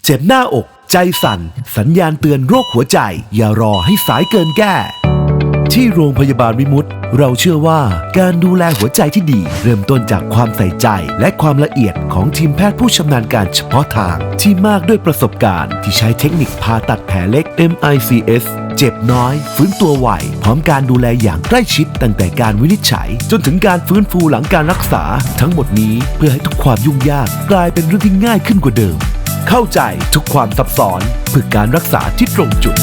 เจ็บหน้าอกใจสั่นสัญญาณเตือนโรคหัวใจอย่ารอให้สายเกินแก้ที่โรงพยาบาลวิมุตติเราเชื่อว่าการดูแลหัวใจที่ดีเริ่มต้นจากความใส่ใจและความละเอียดของทีมแพทย์ผู้ชำนาญการเฉพาะทางที่มากด้วยประสบการณ์ที่ใช้เทคนิคผ่าตัดแผลเล็ก MICS เจ็บน้อยฟื้นตัวไวพร้อมการดูแลอย่างใกล้ชิดตั้งแต่การวินิจฉัยจนถึงการฟื้นฟูหลังการรักษาทั้งหมดนี้เพื่อให้ทุกความยุ่งยากกลายเป็นเรื่องที่ง่ายขึ้นกว่าเดิมเข้าใจทุกความซับซ้อนเพื่อการรักษาที่ตรงจุด